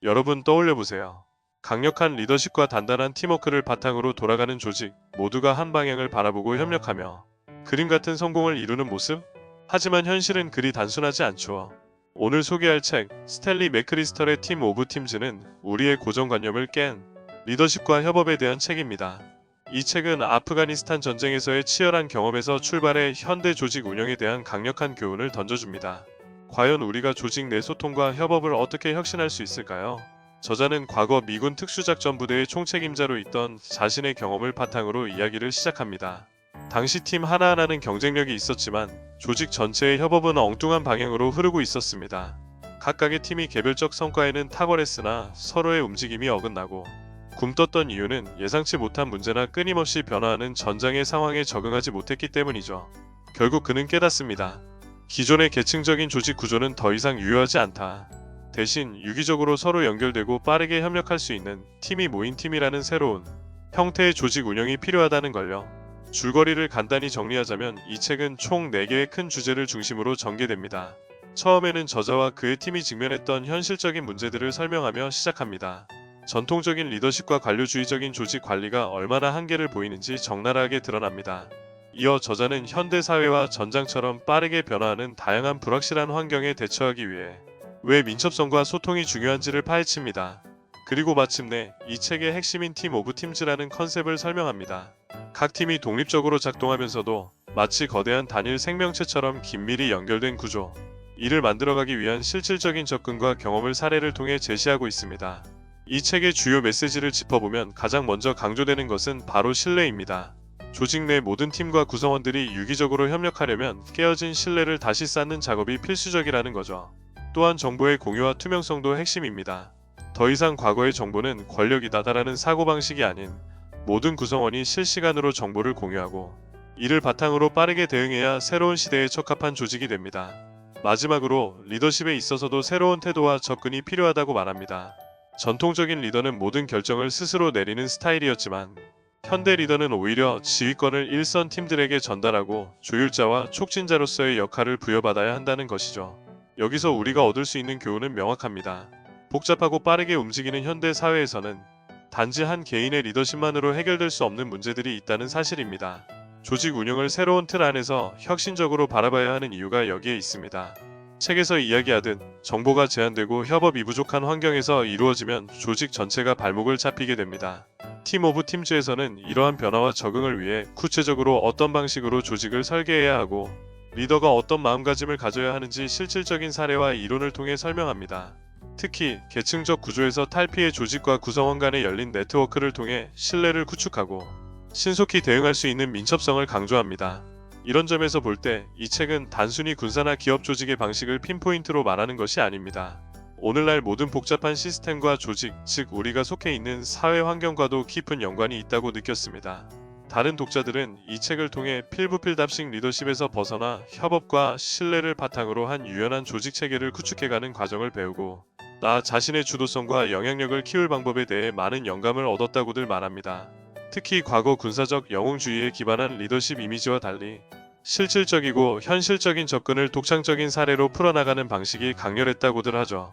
여러분 떠올려보세요. 강력한 리더십과 단단한 팀워크를 바탕으로 돌아가는 조직, 모두가 한 방향을 바라보고 협력하며 그림 같은 성공을 이루는 모습? 하지만 현실은 그리 단순하지 않죠. 오늘 소개할 책, 스탠리 맥크리스털의 팀 오브 팀즈는 우리의 고정관념을 깬 리더십과 협업에 대한 책입니다. 이 책은 아프가니스탄 전쟁에서의 치열한 경험에서 출발해 현대 조직 운영에 대한 강력한 교훈을 던져줍니다. 과연 우리가 조직 내 소통과 협업을 어떻게 혁신할 수 있을까요? 저자는 과거 미군 특수작전부대의 총책임자로 있던 자신의 경험을 바탕으로 이야기를 시작합니다. 당시 팀 하나하나는 경쟁력이 있었지만 조직 전체의 협업은 엉뚱한 방향으로 흐르고 있었습니다. 각각의 팀이 개별적 성과에는 탁월했으나 서로의 움직임이 어긋나고 굼떴던 이유는 예상치 못한 문제나 끊임없이 변화하는 전장의 상황에 적응하지 못했기 때문이죠. 결국 그는 깨닫습니다. 기존의 계층적인 조직 구조는 더 이상 유효하지 않다. 대신 유기적으로 서로 연결되고 빠르게 협력할 수 있는 팀이 모인 팀이라는 새로운 형태의 조직 운영이 필요하다는 걸요. 줄거리를 간단히 정리하자면 이 책은 총 4개의 큰 주제를 중심으로 전개됩니다. 처음에는 저자와 그의 팀이 직면했던 현실적인 문제들을 설명하며 시작합니다. 전통적인 리더십과 관료주의적인 조직 관리가 얼마나 한계를 보이는지 적나라하게 드러납니다. 이어 저자는 현대 사회와 전장처럼 빠르게 변화하는 다양한 불확실한 환경에 대처하기 위해 왜 민첩성과 소통이 중요한지를 파헤칩니다. 그리고 마침내 이 책의 핵심인 팀 오브 팀즈라는 컨셉을 설명합니다. 각 팀이 독립적으로 작동하면서도 마치 거대한 단일 생명체처럼 긴밀히 연결된 구조. 이를 만들어가기 위한 실질적인 접근과 경험을 사례를 통해 제시하고 있습니다. 이 책의 주요 메시지를 짚어보면 가장 먼저 강조되는 것은 바로 신뢰입니다. 조직 내 모든 팀과 구성원들이 유기적으로 협력하려면 깨어진 신뢰를 다시 쌓는 작업이 필수적이라는 거죠. 또한 정보의 공유와 투명성도 핵심입니다. 더 이상 과거의 정보는 권력이다라는 사고방식이 아닌 모든 구성원이 실시간으로 정보를 공유하고 이를 바탕으로 빠르게 대응해야 새로운 시대에 적합한 조직이 됩니다. 마지막으로 리더십에 있어서도 새로운 태도와 접근이 필요하다고 말합니다. 전통적인 리더는 모든 결정을 스스로 내리는 스타일이었지만 현대 리더는 오히려 지휘권을 일선 팀들에게 전달하고 조율자와 촉진자로서의 역할을 부여받아야 한다는 것이죠. 여기서 우리가 얻을 수 있는 교훈은 명확합니다. 복잡하고 빠르게 움직이는 현대 사회에서는 단지 한 개인의 리더십만으로 해결될 수 없는 문제들이 있다는 사실입니다. 조직 운영을 새로운 틀 안에서 혁신적으로 바라봐야 하는 이유가 여기에 있습니다. 책에서 이야기하듯 정보가 제한되고 협업이 부족한 환경에서 이루어지면 조직 전체가 발목을 잡히게 됩니다. 팀 오브 팀즈에서는 이러한 변화와 적응을 위해 구체적으로 어떤 방식으로 조직을 설계해야 하고 리더가 어떤 마음가짐을 가져야 하는지 실질적인 사례와 이론을 통해 설명합니다. 특히 계층적 구조에서 탈피해 조직과 구성원 간의 열린 네트워크를 통해 신뢰를 구축하고 신속히 대응할 수 있는 민첩성을 강조합니다. 이런 점에서 볼 때 이 책은 단순히 군사나 기업 조직의 방식을 핀포인트로 말하는 것이 아닙니다. 오늘날 모든 복잡한 시스템과 조직, 즉 우리가 속해 있는 사회 환경과도 깊은 연관이 있다고 느꼈습니다. 다른 독자들은 이 책을 통해 필부필답식 리더십에서 벗어나 협업과 신뢰를 바탕으로 한 유연한 조직 체계를 구축해가는 과정을 배우고 나 자신의 주도성과 영향력을 키울 방법에 대해 많은 영감을 얻었다고들 말합니다. 특히 과거 군사적 영웅주의에 기반한 리더십 이미지와 달리 실질적이고 현실적인 접근을 독창적인 사례로 풀어나가는 방식이 강렬했다고들 하죠.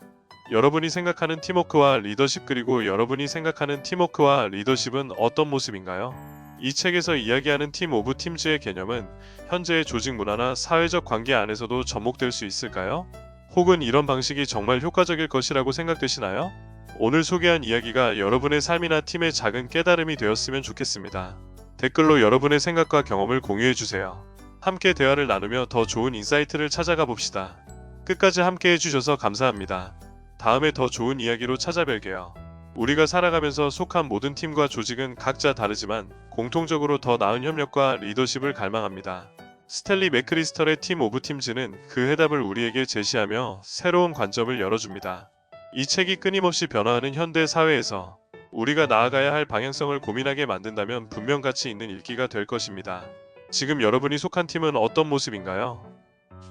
여러분이 생각하는 팀워크와 리더십 그리고 여러분이 생각하는 팀워크와 리더십은 어떤 모습인가요? 이 책에서 이야기하는 팀 오브 팀즈의 개념은 현재의 조직 문화나 사회적 관계 안에서도 접목될 수 있을까요? 혹은 이런 방식이 정말 효과적일 것이라고 생각되시나요? 오늘 소개한 이야기가 여러분의 삶이나 팀의 작은 깨달음이 되었으면 좋겠습니다. 댓글로 여러분의 생각과 경험을 공유해주세요. 함께 대화를 나누며 더 좋은 인사이트를 찾아가 봅시다. 끝까지 함께 해주셔서 감사합니다. 다음에 더 좋은 이야기로 찾아뵐게요. 우리가 살아가면서 속한 모든 팀과 조직은 각자 다르지만 공통적으로 더 나은 협력과 리더십을 갈망합니다. 스탠리 맥크리스털의 팀 오브 팀즈는 그 해답을 우리에게 제시하며 새로운 관점을 열어줍니다. 이 책이 끊임없이 변화하는 현대 사회에서 우리가 나아가야 할 방향성을 고민하게 만든다면 분명 가치 있는 읽기가 될 것입니다. 지금 여러분이 속한 팀은 어떤 모습인가요?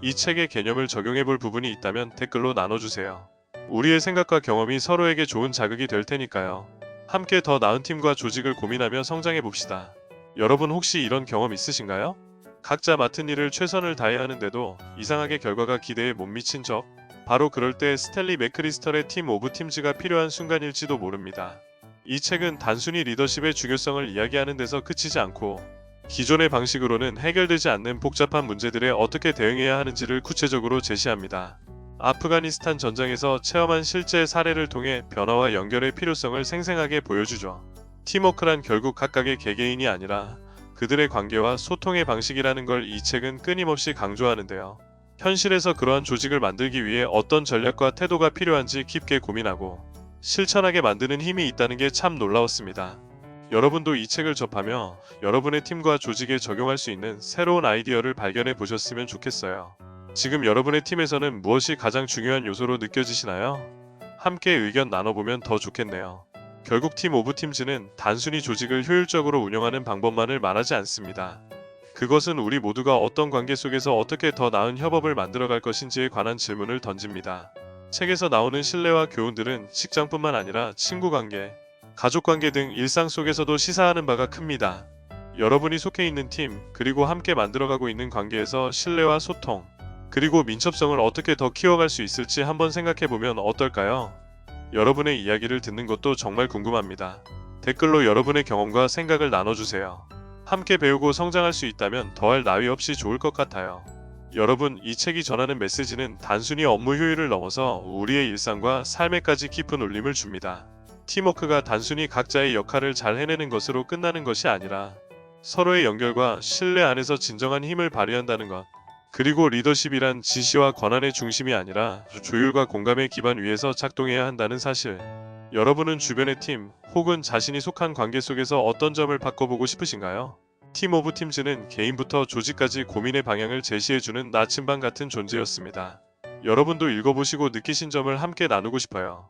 이 책의 개념을 적용해볼 부분이 있다면 댓글로 나눠주세요. 우리의 생각과 경험이 서로에게 좋은 자극이 될 테니까요. 함께 더 나은 팀과 조직을 고민하며 성장해봅시다. 여러분 혹시 이런 경험 있으신가요? 각자 맡은 일을 최선을 다해야 하는데도 이상하게 결과가 기대에 못 미친 적? 바로 그럴 때 스탠리 맥크리스털의 팀 오브 팀즈가 필요한 순간일지도 모릅니다. 이 책은 단순히 리더십의 중요성을 이야기하는 데서 그치지 않고 기존의 방식으로는 해결되지 않는 복잡한 문제들에 어떻게 대응해야 하는지를 구체적으로 제시합니다. 아프가니스탄 전장에서 체험한 실제 사례를 통해 변화와 연결의 필요성을 생생하게 보여주죠. 팀워크란 결국 각각의 개개인이 아니라 그들의 관계와 소통의 방식이라는 걸 이 책은 끊임없이 강조하는데요. 현실에서 그러한 조직을 만들기 위해 어떤 전략과 태도가 필요한지 깊게 고민하고 실천하게 만드는 힘이 있다는 게 참 놀라웠습니다. 여러분도 이 책을 접하며 여러분의 팀과 조직에 적용할 수 있는 새로운 아이디어를 발견해 보셨으면 좋겠어요. 지금 여러분의 팀에서는 무엇이 가장 중요한 요소로 느껴지시나요? 함께 의견 나눠보면 더 좋겠네요. 결국 팀 오브 팀즈는 단순히 조직을 효율적으로 운영하는 방법만을 말하지 않습니다. 그것은 우리 모두가 어떤 관계 속에서 어떻게 더 나은 협업을 만들어갈 것인지에 관한 질문을 던집니다. 책에서 나오는 신뢰와 교훈들은 직장뿐만 아니라 친구관계, 가족관계 등 일상 속에서도 시사하는 바가 큽니다. 여러분이 속해 있는 팀, 그리고 함께 만들어가고 있는 관계에서 신뢰와 소통, 그리고 민첩성을 어떻게 더 키워갈 수 있을지 한번 생각해보면 어떨까요? 여러분의 이야기를 듣는 것도 정말 궁금합니다. 댓글로 여러분의 경험과 생각을 나눠주세요. 함께 배우고 성장할 수 있다면 더할 나위 없이 좋을 것 같아요. 여러분, 이 책이 전하는 메시지는 단순히 업무 효율을 넘어서 우리의 일상과 삶에까지 깊은 울림을 줍니다. 팀워크가 단순히 각자의 역할을 잘 해내는 것으로 끝나는 것이 아니라 서로의 연결과 신뢰 안에서 진정한 힘을 발휘한다는 것. 그리고 리더십이란 지시와 권한의 중심이 아니라 조율과 공감의 기반 위에서 작동해야 한다는 사실. 여러분은 주변의 팀 혹은 자신이 속한 관계 속에서 어떤 점을 바꿔보고 싶으신가요? 팀 오브 팀즈는 개인부터 조직까지 고민의 방향을 제시해주는 나침반 같은 존재였습니다. 여러분도 읽어보시고 느끼신 점을 함께 나누고 싶어요.